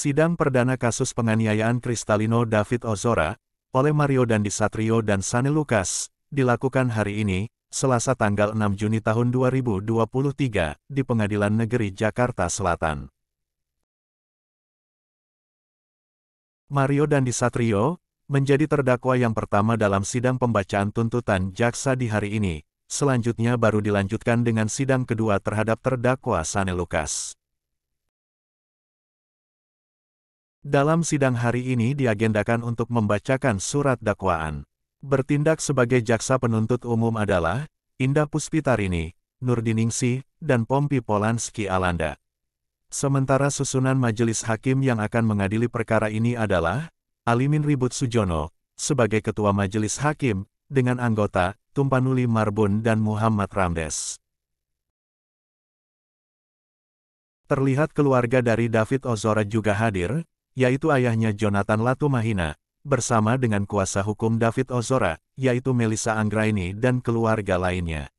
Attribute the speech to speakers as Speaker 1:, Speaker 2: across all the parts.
Speaker 1: Sidang perdana kasus penganiayaan Kristalino David Ozora, oleh Mario Dandisatrio dan Shane Lucas, dilakukan hari ini, Selasa tanggal 6 Juni tahun 2023, di Pengadilan Negeri Jakarta Selatan. Mario Dandisatrio menjadi terdakwa yang pertama dalam sidang pembacaan tuntutan jaksa di hari ini, selanjutnya baru dilanjutkan dengan sidang kedua terhadap terdakwa Shane Lucas. Dalam sidang hari ini diagendakan untuk membacakan surat dakwaan. Bertindak sebagai jaksa penuntut umum adalah Indah Puspitarini, Nurdiningsih, dan Pompi Polanski Alanda. Sementara susunan majelis hakim yang akan mengadili perkara ini adalah Alimin Ribut Sujono, sebagai ketua majelis hakim, dengan anggota Tumpanuli Marbun dan Muhammad Ramdes. Terlihat keluarga dari David Ozora juga hadir, yaitu ayahnya Jonathan Latumahina, bersama dengan kuasa hukum David Ozora, yaitu Melissa Anggraini dan keluarga lainnya.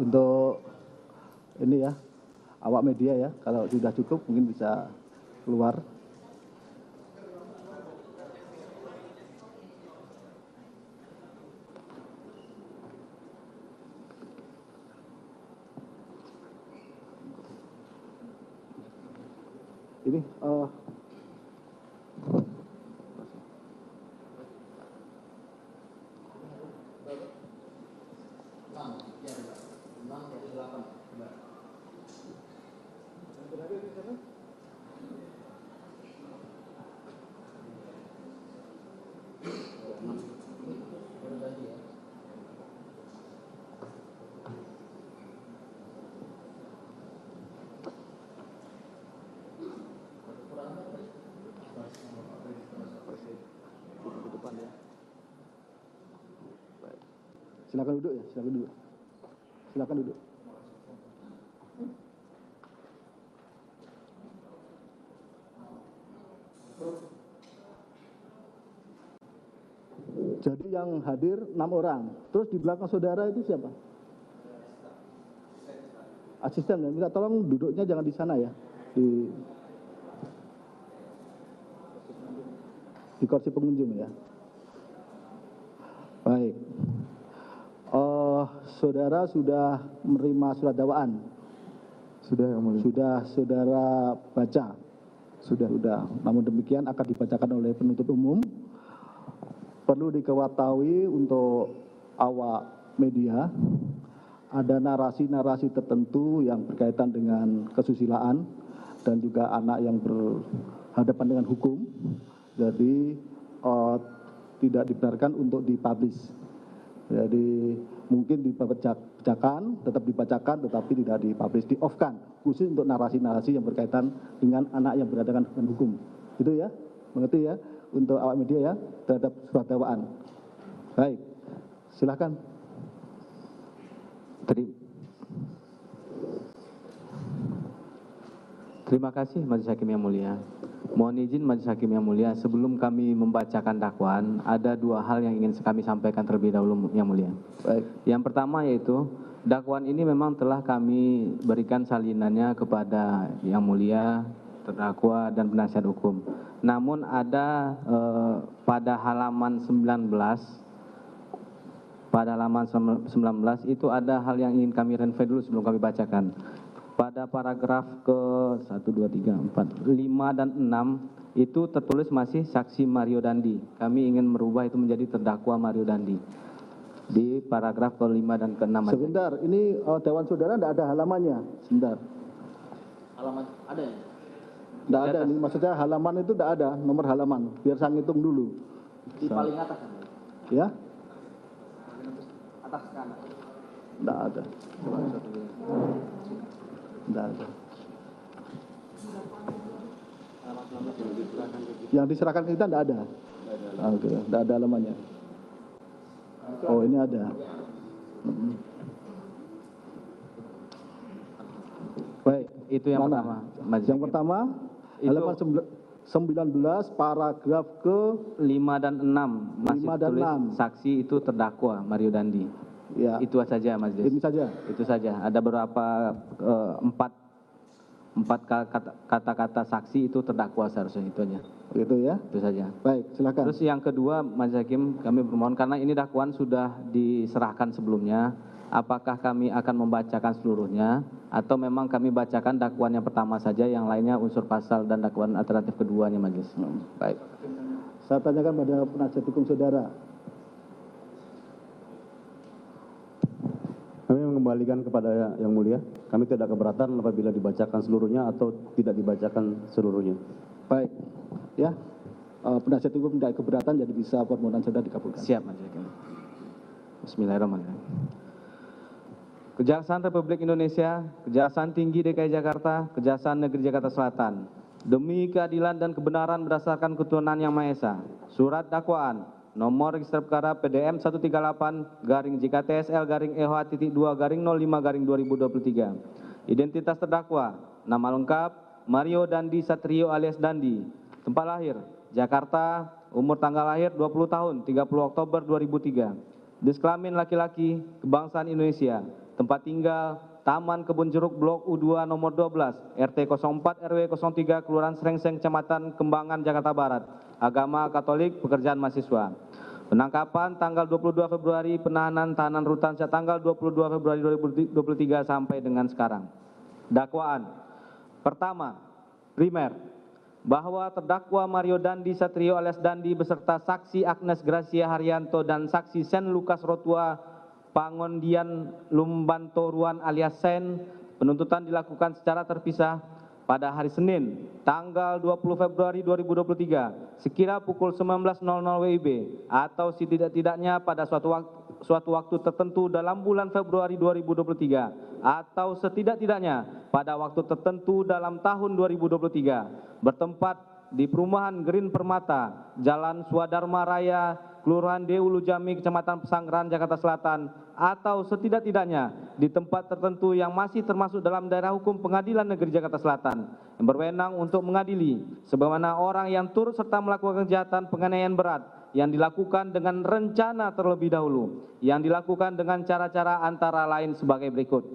Speaker 2: Untuk ini ya, awak media ya, kalau sudah cukup mungkin bisa keluar. Ini silakan duduk ya, silakan duduk. Silakan duduk. Jadi yang hadir 6 orang. Terus di belakang saudara itu siapa? Asisten ya. Minta tolong duduknya jangan di sana ya. Di kursi pengunjung ya. Baik. saudara sudah menerima surat dakwaan?
Speaker 3: Sudah, Yang Mulia.
Speaker 2: Sudah saudara baca?
Speaker 3: Sudah.
Speaker 2: Namun demikian akan dibacakan oleh penuntut umum. Perlu diketahui untuk awak media, ada narasi-narasi tertentu yang berkaitan dengan kesusilaan dan juga anak yang berhadapan dengan hukum. Jadi tidak dibenarkan untuk dipublish. Jadi mungkin dibacakan, tetap dibacakan, tetapi tidak dipublish, di-off-kan, khusus untuk narasi-narasi yang berkaitan dengan anak yang berhadapan dengan hukum. Itu ya, mengerti ya, untuk awak media ya, terhadap surat dakwaan. Baik, silakan.
Speaker 4: Terima kasih Majelis Hakim yang mulia. Mohon izin Majelis Hakim yang mulia, sebelum kami membacakan dakwaan, ada dua hal yang ingin kami sampaikan terlebih dahulu yang mulia.
Speaker 2: Baik.
Speaker 4: Yang pertama yaitu, dakwaan ini memang telah kami berikan salinannya kepada yang mulia, terdakwa dan penasihat hukum. Namun ada pada halaman 19, itu ada hal yang ingin kami renve dulu sebelum kami bacakan. Pada paragraf ke 1, 2, 3, 4, 5 dan 6 itu tertulis masih saksi Mario Dandi. Kami ingin merubah itu menjadi terdakwa Mario Dandi. Di paragraf ke-5 dan ke-6.
Speaker 2: Sebentar, ini dewan saudara tidak ada halamannya. Sebentar.
Speaker 4: Halaman ada ya?
Speaker 2: Tidak ada, ini maksudnya halaman itu tidak ada, nomor halaman. Biar saya ngitung dulu.
Speaker 4: Di paling atas.
Speaker 2: Ya?
Speaker 4: Atas kanan.
Speaker 2: Tidak ada. Tidak ada. Yang diserahkan ke kita tidak ada. Oke, tidak ada halamannya. Oh, ini ada. Baik,
Speaker 4: Itu yang
Speaker 2: mana?
Speaker 4: pertama. Majelis
Speaker 2: Yang
Speaker 4: Hakim.
Speaker 2: pertama,
Speaker 4: Itu-
Speaker 2: halaman 19 paragraf ke
Speaker 4: 5 dan 6 masih
Speaker 2: 5 dan
Speaker 4: tertulis
Speaker 2: 6.
Speaker 4: saksi itu terdakwa Mario Dandi.
Speaker 2: ya.
Speaker 4: Itu saja Majelis.
Speaker 2: Ini saja.
Speaker 4: Itu saja. Ada beberapa empat kata-kata saksi itu terdakwa seharusnya, itu aja.
Speaker 2: Begitu ya.
Speaker 4: Itu saja.
Speaker 2: Baik, silakan.
Speaker 4: Terus yang kedua, Majelis Hakim, kami bermohon karena ini dakwaan sudah diserahkan sebelumnya, apakah kami akan membacakan seluruhnya atau memang kami bacakan dakwaan yang pertama saja, yang lainnya unsur pasal dan dakwaan alternatif keduanya, Majelis.
Speaker 2: Baik. Saya tanyakan pada penasihat hukum saudara.
Speaker 3: Kami mengembalikan kepada Yang Mulia. Kami tidak keberatan apabila dibacakan seluruhnya atau tidak dibacakan seluruhnya.
Speaker 2: Baik. Ya. Penasihat hukum tidak keberatan, jadi bisa permohonan saudara dikabulkan.
Speaker 4: Siap, Majelis Hakim. Bismillahirrahmanirrahim. Kejaksaan Republik Indonesia, Kejaksaan Tinggi DKI Jakarta, Kejaksaan Negeri Jakarta Selatan. Demi keadilan dan kebenaran berdasarkan ketuhanan Yang Maha Esa. Surat dakwaan nomor register perkara PDM 138-JKTSL-EH-2-05-2023. Identitas terdakwa, nama lengkap Mario Dandi Satrio alias Dandi. Tempat lahir Jakarta, umur tanggal lahir 20 tahun 30 Oktober 2003. Jenis kelamin laki-laki, kebangsaan Indonesia. Tempat tinggal Taman Kebun Jeruk Blok U2 nomor 12, RT 04 RW 03, Kelurahan Srengseng, Kecamatan Kembangan, Jakarta Barat. Agama Katolik, pekerjaan mahasiswa. Penangkapan tanggal 22 Februari, penahanan tahanan rutan sejak tanggal 22 Februari 2023 sampai dengan sekarang. Dakwaan. Pertama, primer, bahwa terdakwa Mario Dandi Satrio alias Dandi beserta saksi Agnes Gracia Haryanto dan saksi Sen Lukas Rotua Pangondian Lumbantoruan alias Sen, penuntutan dilakukan secara terpisah pada hari Senin, tanggal 20 Februari 2023, sekira pukul 19.00 WIB, atau setidak-tidaknya pada suatu waktu tertentu dalam bulan Februari 2023, atau setidak-tidaknya pada waktu tertentu dalam tahun 2023, bertempat di perumahan Green Permata, Jalan Swadharma Raya, Kelurahan Deulu Jami, Kecamatan Pesanggeran, Jakarta Selatan, atau setidak-tidaknya di tempat tertentu yang masih termasuk dalam daerah hukum Pengadilan Negeri Jakarta Selatan, yang berwenang untuk mengadili sebagaimana orang yang turut serta melakukan kejahatan penganiayaan berat yang dilakukan dengan rencana terlebih dahulu, yang dilakukan dengan cara-cara antara lain sebagai berikut.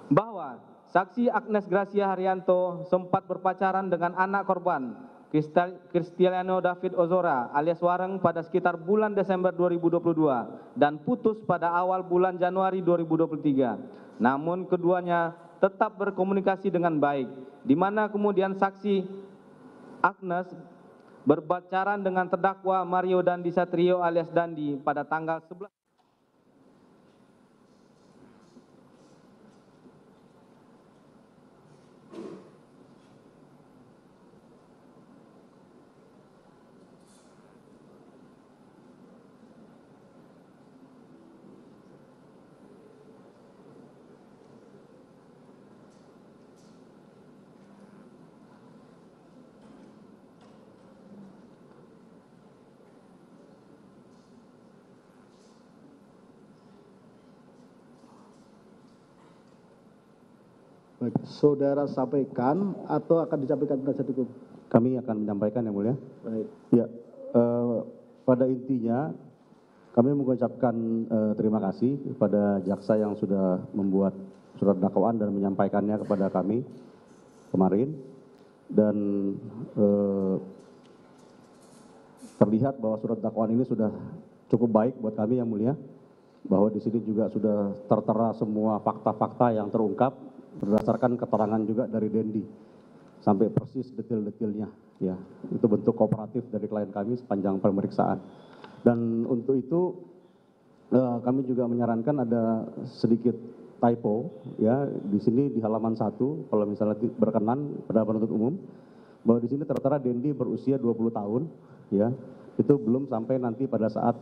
Speaker 4: Bahwa saksi Agnes Gracia Haryanto sempat berpacaran dengan anak korban. Cristiano David Ozora alias Wareng pada sekitar bulan Desember 2022 dan putus pada awal bulan Januari 2023. Namun keduanya tetap berkomunikasi dengan baik, di mana kemudian saksi Agnes berpacaran dengan terdakwa Mario Dandi Satrio alias Dandi pada tanggal 11.
Speaker 2: Baik, saudara sampaikan atau akan disampaikan penasihat hukum?
Speaker 3: Kami akan menyampaikan yang mulia.
Speaker 2: Baik.
Speaker 3: Ya, pada intinya kami mengucapkan terima kasih kepada jaksa yang sudah membuat surat dakwaan dan menyampaikannya kepada kami kemarin, dan terlihat bahwa surat dakwaan ini sudah cukup baik buat kami yang mulia, bahwa di sini juga sudah tertera semua fakta-fakta yang terungkap berdasarkan keterangan juga dari Dendi sampai persis detail-detailnya. Ya, itu bentuk kooperatif dari klien kami sepanjang pemeriksaan. Dan untuk itu kami juga menyarankan ada sedikit typo ya di sini di halaman 1, kalau misalnya berkenan pada penuntut umum, bahwa di sini tertera Dendi berusia 20 tahun ya. Itu belum sampai nanti pada saat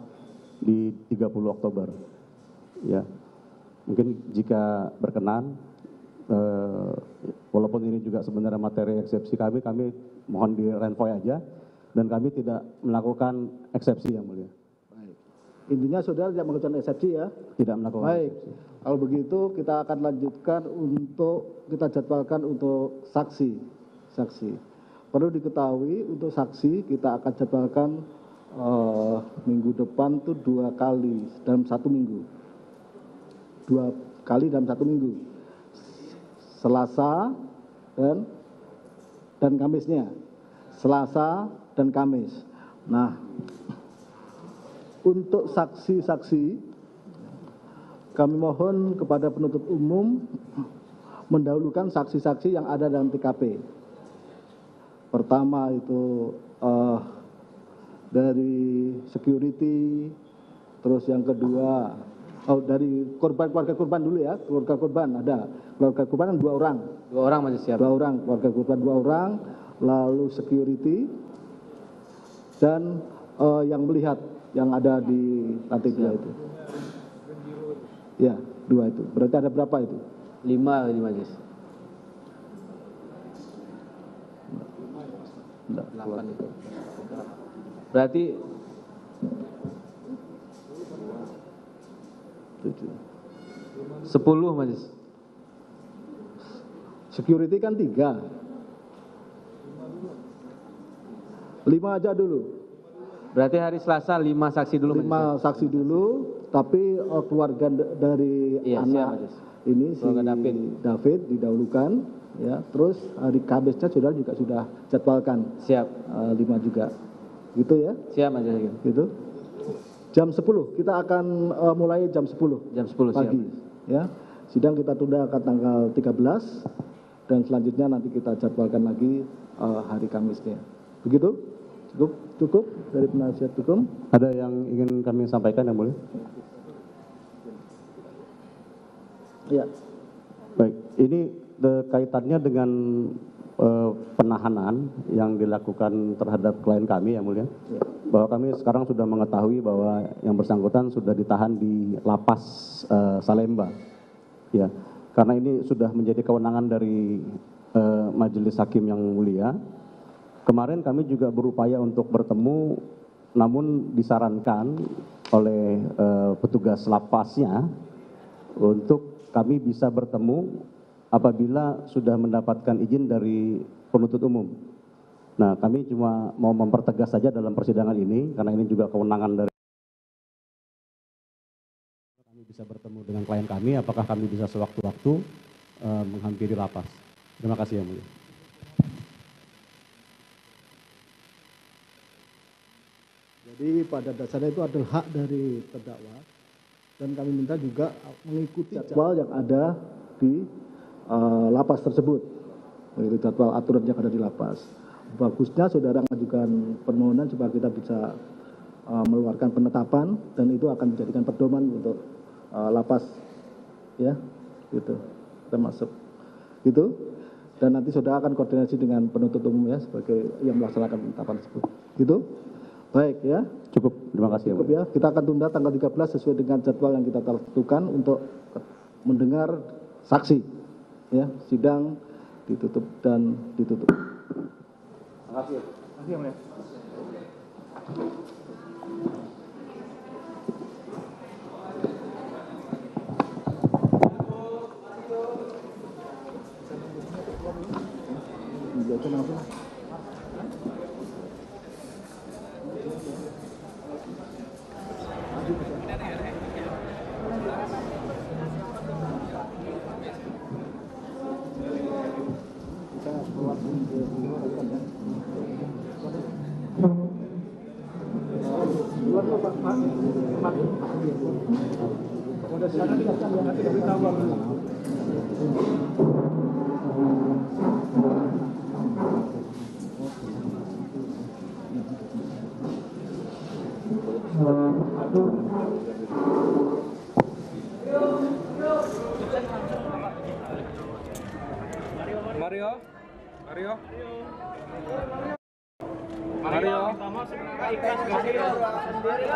Speaker 3: di 30 Oktober. Ya. Mungkin jika berkenan, walaupun ini juga sebenarnya materi eksepsi kami mohon di-renvoy aja, dan kami tidak melakukan eksepsi yang mulia.
Speaker 2: Baik. Intinya saudara tidak melakukan eksepsi ya?
Speaker 3: Tidak melakukan.
Speaker 2: Baik, kalau begitu kita akan lanjutkan untuk kita jadwalkan untuk saksi. Perlu diketahui untuk saksi kita akan jadwalkan minggu depan tuh 2 kali dalam 1 minggu. 2 kali dalam 1 minggu. Selasa dan Kamisnya. Selasa dan Kamis. Nah, untuk saksi-saksi kami mohon kepada penuntut umum mendahulukan saksi-saksi yang ada dalam TKP. Pertama itu dari security, terus yang kedua dari keluarga korban dulu ya, keluarga korban ada. Keluarga korban kan 2 orang.
Speaker 4: 2 orang masih siap.
Speaker 2: 2 orang, keluarga korban 2 orang, lalu security dan yang melihat yang ada di lantai 2 itu. Ya, 2 itu. Berarti ada berapa itu?
Speaker 4: 5 di majelis. 8 itu. Berarti 10 majelis.
Speaker 2: Security kan 3. 5 aja dulu.
Speaker 4: Berarti hari Selasa 5 saksi dulu.
Speaker 2: 5 saksi dulu, tapi keluarga dari
Speaker 4: Iya,
Speaker 2: anak
Speaker 4: majelis.
Speaker 2: ini
Speaker 4: Keluarga
Speaker 2: si David didahulukan ya. Terus hari Kamisnya saudara juga sudah jadwalkan.
Speaker 4: Siap.
Speaker 2: 5 juga. Gitu ya?
Speaker 4: Siap majelis.
Speaker 2: Gitu. Jam 10 kita akan mulai jam 10.
Speaker 4: Jam 10
Speaker 2: pagi.
Speaker 4: siap.
Speaker 2: Ya. Sidang kita tunda ke tanggal 13 dan selanjutnya nanti kita jadwalkan lagi hari Kamisnya. Begitu? Cukup dari penasihat hukum.
Speaker 3: Ada yang ingin kami sampaikan yang mulia?
Speaker 2: Ya.
Speaker 3: Baik, ini kaitannya dengan penahanan yang dilakukan terhadap klien kami yang mulia.
Speaker 2: Ya.
Speaker 3: Bahwa kami sekarang sudah mengetahui bahwa yang bersangkutan sudah ditahan di lapas Salemba. Ya, karena ini sudah menjadi kewenangan dari majelis hakim yang mulia. Kemarin kami juga berupaya untuk bertemu, namun disarankan oleh petugas lapasnya untuk kami bisa bertemu apabila sudah mendapatkan izin dari penuntut umum. Nah, kami cuma mau mempertegas saja dalam persidangan ini, karena ini juga kewenangan dari kami bisa bertemu dengan klien kami, apakah kami bisa sewaktu-waktu menghampiri lapas. Terima kasih yang mulia.
Speaker 2: Jadi pada dasarnya itu adalah hak dari terdakwa dan kami minta juga mengikuti jadwal yang ada di lapas tersebut, mengikuti jadwal aturan yang ada di lapas. Bagusnya saudara mengajukan permohonan supaya kita bisa mengeluarkan penetapan dan itu akan menjadikan pedoman untuk lapas, ya, gitu, termasuk gitu. Dan nanti saudara akan koordinasi dengan penuntut umum ya sebagai yang melaksanakan penetapan tersebut, gitu. Baik ya.
Speaker 3: Cukup, terima kasih.
Speaker 2: Cukup ya. Kita akan tunda tanggal 13 sesuai dengan jadwal yang kita tentukan untuk mendengar saksi. Ya, sidang ditutup dan ditutup. Terima kasih. Terima kasih, Mulia.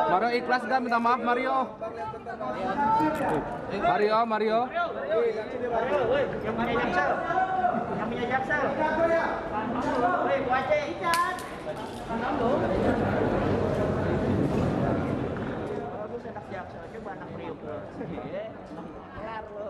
Speaker 5: Mario ikhlas gak minta maaf Mario? Mario.
Speaker 6: Yang punya jaksel. Woi, kuace. Bagus anak jaksel, coba anak priuk. Kelar lo.